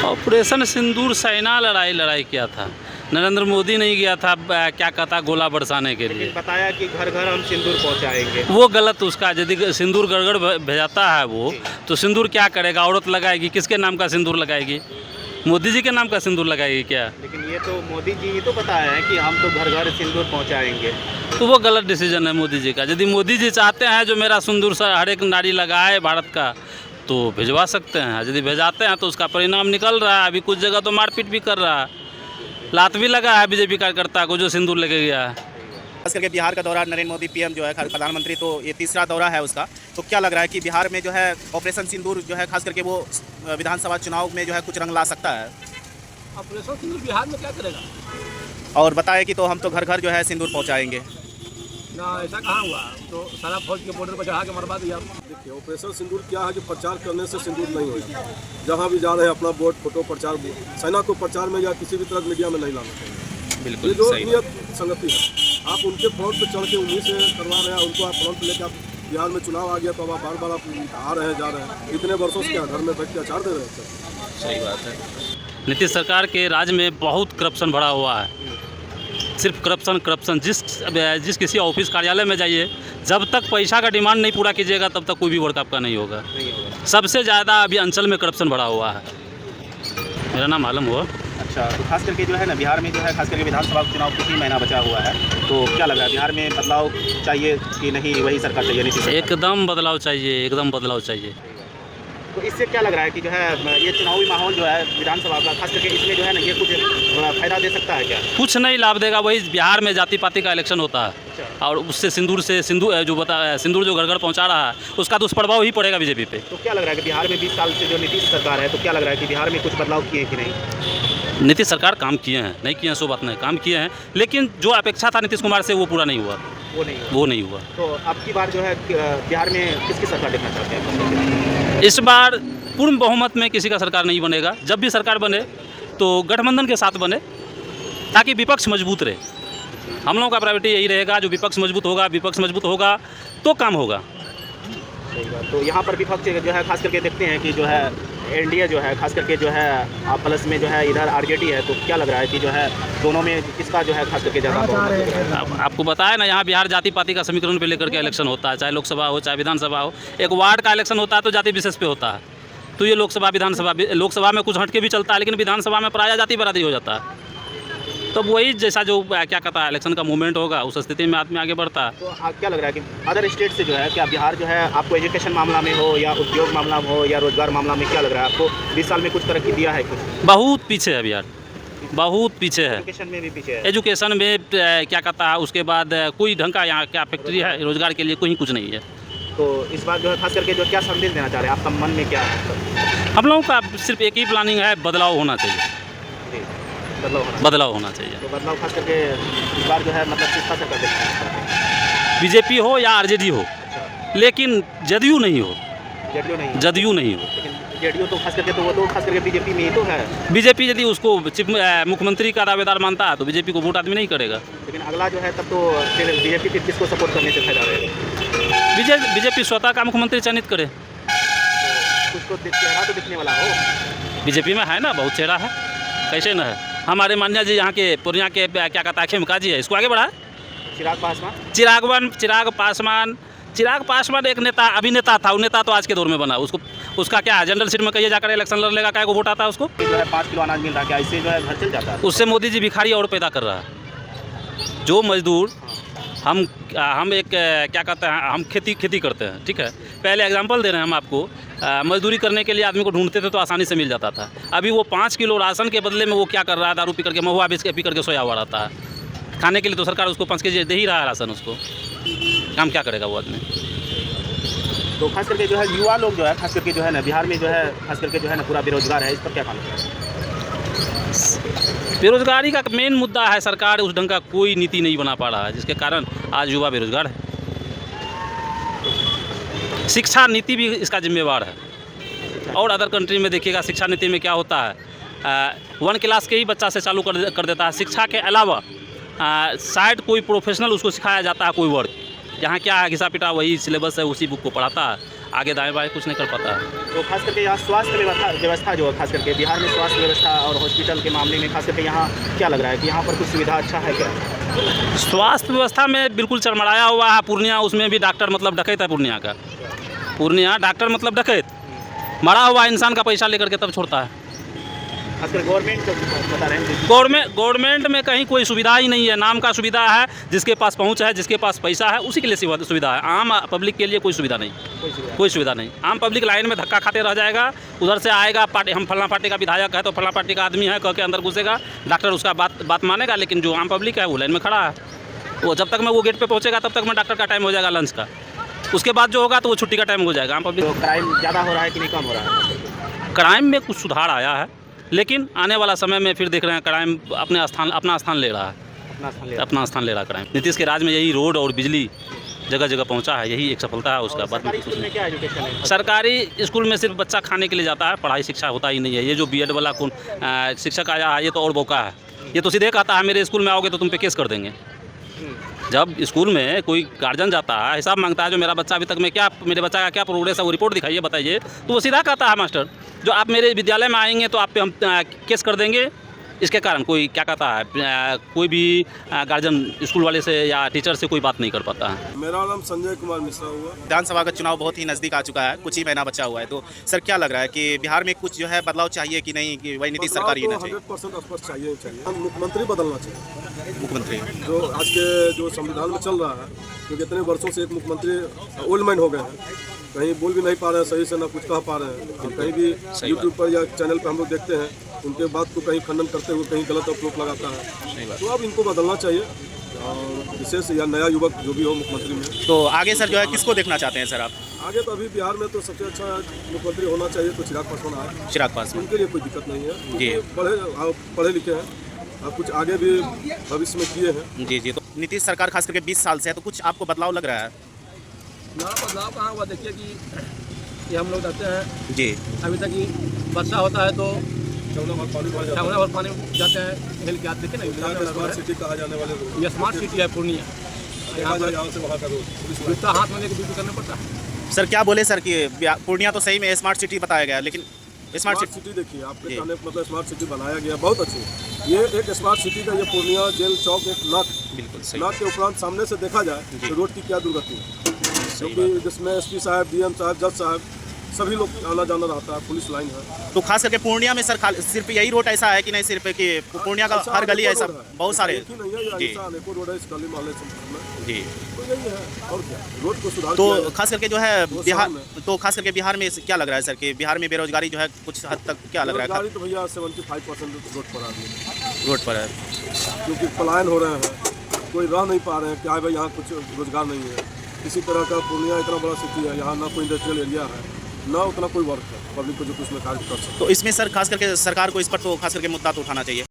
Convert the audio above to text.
Operation सिंदूर सेना लड़ाई किया था। नरेंद्र मोदी नहीं गया था क्या कहता गोला बरसाने के लिए। बताया कि घर घर हम सिंदूर पहुंचाएंगे। वो गलत उसका, यदि सिंदूर गड़गड़ भेजाता है वो, तो सिंदूर क्या करेगा? औरत लगाएगी, किसके नाम का सिंदूर लगाएगी? मोदी जी के नाम का सिंदूर लगाएगी क्या? लेकिन ये तो मोदी जी ही तो बताया है कि हम तो घर घर सिंदूर पहुंचाएंगे। तो वो गलत डिसीजन है मोदी जी का। यदि मोदी जी चाहते हैं जो मेरा सिंदूर हर एक नारी लगाए भारत का, तो भिजवा सकते हैं। यदि भेजाते हैं तो उसका परिणाम निकल रहा है। अभी कुछ जगह तो मारपीट भी कर रहा है, लात भी लगा है बीजेपी कार्यकर्ता को जो सिंदूर लेके गया है। खास करके बिहार का दौरा नरेंद्र मोदी पीएम जो है प्रधानमंत्री, तो ये तीसरा दौरा है उसका। तो क्या लग रहा है कि बिहार में जो है ऑपरेशन सिंदूर जो है खास करके वो विधानसभा चुनाव में जो है कुछ रंग ला सकता है? ऑपरेशन सिंदूर बिहार में क्या करेगा? और बताया कि तो हम तो घर घर जो है सिंदूर पहुंचाएंगे। ना, ऐसा कहाँ हुआ? तो सारा फौज के बॉर्डर पर चढ़ा के मरवा दिया। देखिए, ऑपरेशन सिंदूर क्या है कि प्रचार करने से सिंदूर नहीं होगा। जहाँ भी जा रहे हैं अपना वोट फोटो प्रचार, सेना को प्रचार में या किसी भी तरह मीडिया में नहीं लाना चाहिए। बिल्कुल ये जो नियत संगति है, आप उनके फ्रंट पे चढ़ के उन्हीं से करवा रहे हैं। उनको आप फ्रंट लेकर आप बिहार में चुनाव आ गया तो अब आप बार बार आप आ रहे हैं जा रहे हैं। इतने वर्षों से क्या घर में बैठ के अचार दे रहे हैं? सही बात है। नीतीश सरकार के राज में बहुत करप्शन भरा हुआ है। सिर्फ करप्शन जिस किसी ऑफिस कार्यालय में जाइए, जब तक पैसा का डिमांड नहीं पूरा कीजिएगा तब तक कोई भी वर्क आपका नहीं होगा। सबसे ज़्यादा अभी अंचल में करप्शन भरा हुआ है। मेरा नाम आलम हुआ। अच्छा, तो खास करके जो है ना बिहार में जो है खास करके विधानसभा चुनाव कुछ ही महीना बचा हुआ है, तो क्या लग रहा है बिहार में बदलाव चाहिए कि नहीं वही सरकार चाहिए? नीतीश सरकार? एकदम बदलाव चाहिए, एकदम बदलाव चाहिए। तो इससे क्या लग रहा है कि जो है ये चुनावी माहौल जो है विधानसभा का खास करके इसमें जो है ना ये कुछ फायदा दे सकता है क्या? कुछ नहीं लाभ देगा। वही बिहार में जाति पाति का इलेक्शन होता है और उससे सिंदूर जो घर पहुंचा रहा है उसका दुष्प्रभाव ही पड़ेगा बीजेपी पे। तो क्या लग रहा है कि बिहार में 20 साल से जो नीतीश सरकार है, तो क्या लग रहा है कि बिहार में कुछ बदलाव किए कि नहीं? नीतीश सरकार काम किए हैं, नहीं किए हैं सो बात नहीं, काम किए हैं, लेकिन जो अपेक्षा था नीतीश कुमार से वो पूरा नहीं हुआ। वो नहीं हुआ। तो अब की बार जो है बिहार में किसकी सरकार देखना चाहते हैं? इस बार पूर्ण बहुमत में किसी का सरकार नहीं बनेगा। जब भी सरकार बने तो गठबंधन के साथ बने ताकि विपक्ष मजबूत रहे। हम लोगों का प्रायोरिटी यही रहेगा, जो विपक्ष मजबूत होगा तो काम होगा। तो यहाँ पर विपक्ष जो है खास करके देखते हैं कि जो है एनडीए जो है खास करके जो है प्लस में जो है इधर आरजेडी है, तो क्या लग रहा है कि जो है दोनों में किसका जो है खास करके ज़्यादा? आपको बताया ना, यहाँ बिहार जाति पाति का समीकरण पे लेकर के इलेक्शन होता है, चाहे लोकसभा हो चाहे विधानसभा हो। एक वार्ड का इलेक्शन होता है तो जाति विशेष पे होता है। तो ये लोकसभा में कुछ हटके भी चलता है, लेकिन विधानसभा में प्राय जाति बरादरी हो जाता है। तो वही जैसा जो क्या कहता है इलेक्शन का मूवमेंट होगा, उस स्थिति में आदमी आगे बढ़ता है। तो क्या लग रहा है कि अदर स्टेट से जो है क्या बिहार जो है आपको एजुकेशन मामला में हो या उद्योग मामला में हो या रोजगार मामला में क्या लग रहा है आपको 20 साल में कुछ तरक्की दिया है? कुछ बहुत पीछे है बिहार, बहुत पीछे है। एजुकेशन में भी पीछे है। एजुकेशन में क्या कहता है, उसके बाद कोई ढंग का यहाँ क्या फैक्ट्री है रोजगार के लिए, कोई कुछ नहीं है। तो इस बार जो है खास करके जो क्या संदेश देना चाह रहे हैं, आपका मन में क्या है? हम लोगों का सिर्फ एक ही प्लानिंग है, बदलाव होना चाहिए। बदलाव होना चाहिए। तो बदलाव खास करके इस बार जो है मतलब किसका सरकार देखते हैं? बीजेपी हो या आरजेडी हो, लेकिन जदयू नहीं हो। जदयू नहीं हो। लेकिन जेडीयू तो खास करके तो वो तो खास करके बीजेपी में ही तो है। बीजेपी यदि उसको मुख्यमंत्री का दावेदार मानता है तो बीजेपी को वोट आदमी नहीं करेगा। लेकिन अगला जो है तब तो फिर बीजेपी फिर किसको सपोर्ट करने से फायदा रहेगा? बीजेपी स्वतः का मुख्यमंत्री चयनित करे। कुछ तो चेहरा तो दिखने वाला हो। बीजेपी में है ना, बहुत चेहरा है, कैसे न है। हमारे मान्या जी यहाँ के पूर्णिया के क्या कहता है खेमका जी है, इसको आगे बढ़ा। चिराग पासवान एक नेता अभिनेता था, वो नेता तो आज के दौर में बना। उसका क्या जनरल सीट में कहिए जाकर इलेक्शन लड़ लेगा, क्या को वोट आता है उसको? जो है 5 किलो अनाज मिल रहा है, क्या इससे जो है घर चल जाता है? उससे मोदी जी भिखारी और पैदा कर रहा है। जो मजदूर हम एक क्या कहते हैं, हम खेती करते हैं, ठीक है। पहले एग्जांपल दे रहे हैं हम आपको। मजदूरी करने के लिए आदमी को ढूंढते थे तो आसानी से मिल जाता था। अभी वो 5 किलो राशन के बदले में वो क्या कर रहा है, दारू पी करके महुआ बेच के पी करके सोया हुआ रहता है। खाने के लिए तो सरकार उसको 5 केजी दे ही रहा है राशन, उसको काम क्या करेगा वो आदमी? तो खास करके जो है युवा लोग जो है खास करके जो है ना बिहार में जो है खास करके जो है ना पूरा बेरोजगार है, इस पर क्या कहना है? बेरोजगारी का मेन मुद्दा है, सरकार उस ढंग का कोई नीति नहीं बना पा रहा है, जिसके कारण आज युवा बेरोजगार है। शिक्षा नीति भी इसका जिम्मेवार है। और अदर कंट्री में देखिएगा शिक्षा नीति में क्या होता है, 1 क्लास के ही बच्चा से चालू कर देता है। शिक्षा के अलावा शायद कोई प्रोफेशनल उसको सिखाया जाता है, कोई वर्क। यहाँ क्या है, घिसा पिटा वही सिलेबस है, उसी बुक को पढ़ाता है। आगे दाएँ बाएँ कुछ नहीं कर पाता है। तो खास करके यहाँ स्वास्थ्य व्यवस्था जो है, खास करके बिहार में स्वास्थ्य व्यवस्था और हॉस्पिटल के मामले में खास करके यहाँ क्या लग रहा है कि यहाँ पर कुछ सुविधा अच्छा है क्या? स्वास्थ्य व्यवस्था में बिल्कुल चरमराया हुआ है पूर्णिया, उसमें भी डॉक्टर मतलब डकैत है पूर्णिया का। पूर्णिया डॉक्टर मतलब डकैत, मरा हुआ इंसान का पैसा लेकर के तब छोड़ता है। खासकर गवर्नमेंट जो बता रहे हैं, गवर्नमेंट में कहीं कोई सुविधा ही नहीं है, नाम का सुविधा है, जिसके पास पहुंच है, जिसके पास पैसा है उसी के लिए सुविधा है। आम पब्लिक के लिए कोई सुविधा नहीं, कोई सुविधा नहीं। आम पब्लिक लाइन में धक्का खाते रह जाएगा, उधर से आएगा पार्टी, हम फलां पार्टी का विधायक है तो फलां पार्टी का आदमी है कह के अंदर घुसेगा, डॉक्टर उसका बात मानेगा, लेकिन जो आम पब्लिक है वो लाइन में खड़ा है। वो जब तक मैं वो गेट पे पहुंचेगा तब तक मैं डॉक्टर का टाइम हो जाएगा लंच का, उसके बाद जो होगा तो वो छुट्टी का टाइम हो जाएगा। आम पब्लिक तो क्राइम ज़्यादा हो रहा है कि नहीं कम हो रहा है? क्राइम में कुछ सुधार आया है, लेकिन आने वाला समय में फिर देख रहे हैं क्राइम अपना स्थान ले रहा है, अपना स्थान ले रहा है क्राइम। नीतीश के राज में यही रोड और बिजली जगह जगह पहुंचा है, यही एक सफलता है उसका। बाद सरकारी स्कूल में क्या एजुकेशन है? सरकारी स्कूल में सिर्फ बच्चा खाने के लिए जाता है, पढ़ाई शिक्षा होता ही नहीं है। ये जो बीएड वाला शिक्षक आया है ये तो और बौका है, ये तो सीधे कहता है मेरे स्कूल में आओगे तो तुम पे केस कर देंगे। जब स्कूल में कोई गार्जियन जाता है, हिसाब मांगता है जो मेरा बच्चा अभी तक में क्या, मेरे बच्चा का क्या प्रोग्रेस है वो रिपोर्ट दिखाइए बताइए, तो वो सीधा कहता है मास्टर जो आप मेरे विद्यालय में आएंगे तो आप पे हम केस कर देंगे। इसके कारण कोई क्या कहता है, कोई भी गार्जियन स्कूल वाले से या टीचर से कोई बात नहीं कर पाता है। मेरा नाम संजय कुमार मिश्रा हुआ। विधानसभा का चुनाव बहुत ही नज़दीक आ चुका है, कुछ ही महीना बचा हुआ है, तो सर क्या लग रहा है कि बिहार में कुछ जो है बदलाव चाहिए कि नहीं, कि वही नीतीश सरकार ही ना चाहिए? 100% स्पष्ट चाहिए ही चाहिए। हम मुख्यमंत्री बदलना चाहिए, मुख्यमंत्री जो आज के जो संविधान में चल रहा है, क्योंकि इतने वर्षों से एक मुख्यमंत्री ओल्ड मैन हो गए हैं, कहीं बोल भी नहीं पा रहे हैं सही से, ना कुछ कह पा रहे हैं। कहीं भी यूट्यूब पर या चैनल पर हम लोग देखते हैं उनके बात को कहीं खंडन करते हुए कहीं गलत आरोप लगाता है। तो अब इनको बदलना चाहिए, और विशेष या नया युवक जो भी हो मुख्यमंत्री में। तो आगे सर जो है किसको देखना चाहते हैं सर आप? आगे तो अभी बिहार में तो सबसे अच्छा मुख्यमंत्री होना चाहिए तो चिराग पासवान है। चिराग पासवान, उनके लिए कोई दिक्कत नहीं है जी। पढ़े लिखे हैं और कुछ आगे भी भविष्य में किए हैं। जी। तो नीतीश सरकार खास करके 20 साल से है, तो कुछ आपको बदलाव लग रहा है? ना बदलाव कहाँ हुआ, देखिए कि ये हम लोग रहते हैं जी। अभी तक ही वर्षा होता है तो चौना भर पानी भर जाता छावना भर पानी जाते हैं, खेल के आते देखिए है। ना, स्मार्ट सिटी कहा जाने वाले रोड, ये स्मार्ट सिटी है पूर्णिया, यहाँ पर यहाँ से वहाँ का रोड पुलिस लाइन। जूता हाथ में लेकर ड्यूटी करना पड़ता है। सर क्या बोले सर कि पूर्णिया तो सही में स्मार्ट सिटी बताया गया, लेकिन स्मार्ट स्मार्ट सिटी देखिए आपके कहने का मतलब स्मार्ट सिटी बनाया गया, बहुत अच्छी। ये एक स्मार्ट सिटी का ये पूर्णिया जेल चौक एक नाक, बिल्कुल सही। नाक के उपरांत सामने से देखा जाए तो रोड की क्या दुर्गति है, क्योंकि जिसमें एसपी साहब, डीएम साहब, जज साहब सभी लोग आना जाना रहता है, पुलिस लाइन है। तो खास करके पूर्णिया में सर सिर्फ यही रोड ऐसा है कि नहीं, सिर्फ कि पूर्णिया का हर गली ऐसा बहुत सारे? एक ही नहीं है, ये ऐसा अनेकों रोड है इस गली मोहल्ले में। जी। तो यही है, और क्या रोड को सुधार तो किया जाए। खास करके जो है बिहार, में। तो खास करके बिहार में क्या लग रहा है सर कि बिहार में बेरोजगारी जो है कुछ हद तक क्या लग रहा है? बेरोजगारी तो भैया 75% रोड पर आ रही है, रोड पर है। क्योंकि पलायन हो रहे हैं, कोई रह नहीं पा रहे हैं, क्या है भाई यहाँ कुछ रोजगार नहीं है। किसी तरह का पूर्णिया इतना बड़ा सिटी है, यहाँ ना कोई इंडस्ट्रियल एरिया है, ना उतना कोई वर्क है पब्लिक को जो कुछ में कार्य कर सकते। तो इसमें सर खास करके सरकार को इस पर तो खास करके मुद्दा तो उठाना चाहिए।